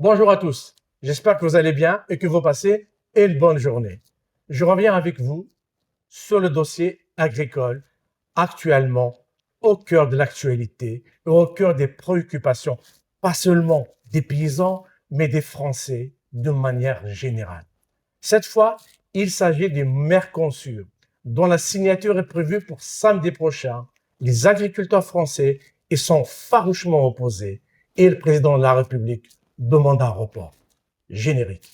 Bonjour à tous, j'espère que vous allez bien et que vous passez une bonne journée. Je reviens avec vous sur le dossier agricole, actuellement au cœur de l'actualité et au cœur des préoccupations, pas seulement des paysans, mais des Français de manière générale. Cette fois, il s'agit du Mercosur, dont la signature est prévue pour samedi prochain. Les agriculteurs français y sont farouchement opposés et le président de la République demande un report. Générique.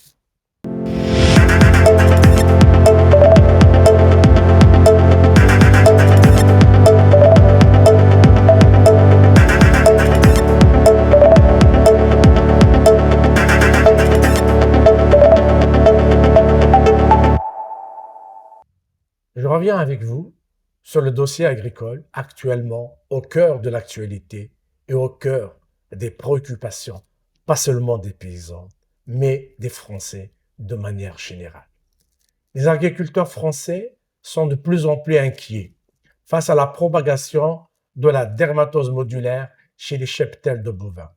Je reviens avec vous sur le dossier agricole actuellement au cœur de l'actualité et au cœur des préoccupations, pas seulement des paysans, mais des Français de manière générale. Les agriculteurs français sont de plus en plus inquiets face à la propagation de la dermatose modulaire chez les cheptels de bovins.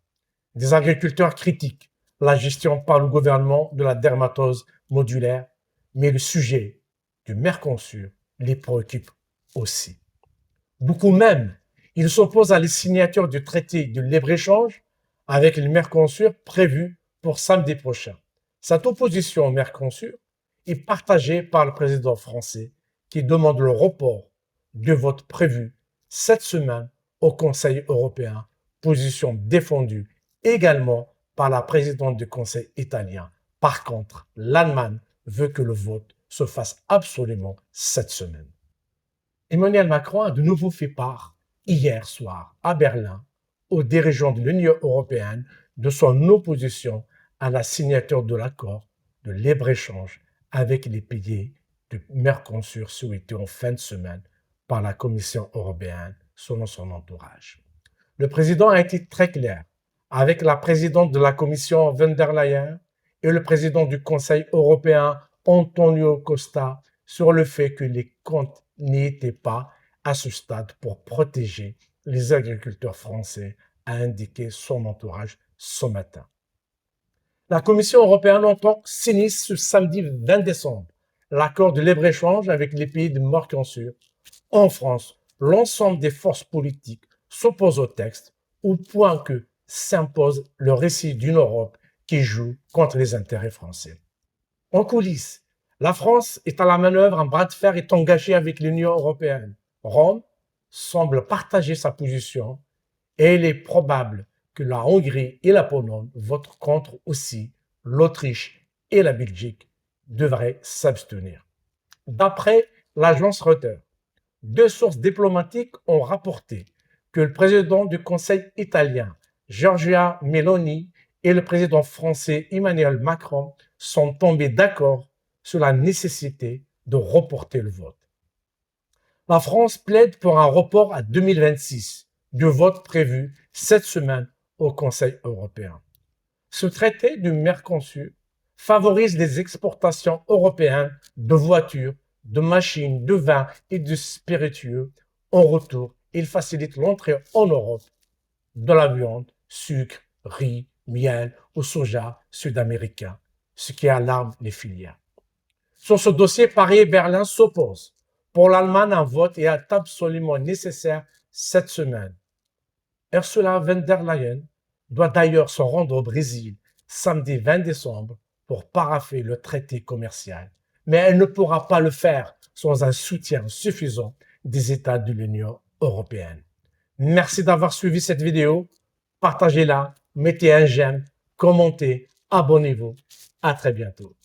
Des agriculteurs critiquent la gestion par le gouvernement de la dermatose modulaire, mais le sujet du Mercosur les préoccupe aussi. Beaucoup même, ils s'opposent à la signature du traité de libre-échange avec le Mercosur prévu pour samedi prochain. Cette opposition au Mercosur est partagée par le président français qui demande le report du vote prévu cette semaine au Conseil européen, position défendue également par la présidente du Conseil italien. Par contre, l'Allemagne veut que le vote se fasse absolument cette semaine. Emmanuel Macron a de nouveau fait part, hier soir, à Berlin, aux dirigeants de l'Union européenne de son opposition à la signature de l'accord de libre-échange avec les pays du Mercosur souhaité en fin de semaine par la Commission européenne selon son entourage. Le président a été très clair avec la présidente de la Commission von der Leyen et le président du Conseil européen Antonio Costa sur le fait que les comptes n'étaient pas à ce stade pour protéger les agriculteurs français, a indiqué son entourage ce matin. La Commission européenne entend signer ce samedi 20 décembre l'accord de libre-échange avec les pays de Mercosur. En France, l'ensemble des forces politiques s'opposent au texte au point que s'impose le récit d'une Europe qui joue contre les intérêts français. En coulisses, la France est à la manœuvre, un bras de fer est engagé avec l'Union européenne. Rome semble partager sa position et il est probable que la Hongrie et la Pologne votent contre aussi. L'Autriche et la Belgique devraient s'abstenir. D'après l'agence Reuters, deux sources diplomatiques ont rapporté que le président du Conseil italien, Giorgia Meloni, et le président français Emmanuel Macron sont tombés d'accord sur la nécessité de reporter le vote. La France plaide pour un report à 2026 du vote prévu cette semaine au Conseil européen. Ce traité du Mercosur favorise les exportations européennes de voitures, de machines, de vins et de spiritueux. En retour, il facilite l'entrée en Europe de la viande, sucre, riz, miel ou soja sud-américain, ce qui alarme les filières. Sur ce dossier, Paris et Berlin s'opposent. Pour l'Allemagne, un vote est absolument nécessaire cette semaine. Ursula von der Leyen doit d'ailleurs se rendre au Brésil samedi 20 décembre pour parapher le traité commercial. Mais elle ne pourra pas le faire sans un soutien suffisant des États de l'Union européenne. Merci d'avoir suivi cette vidéo. Partagez-la, mettez un j'aime, commentez, abonnez-vous. À très bientôt.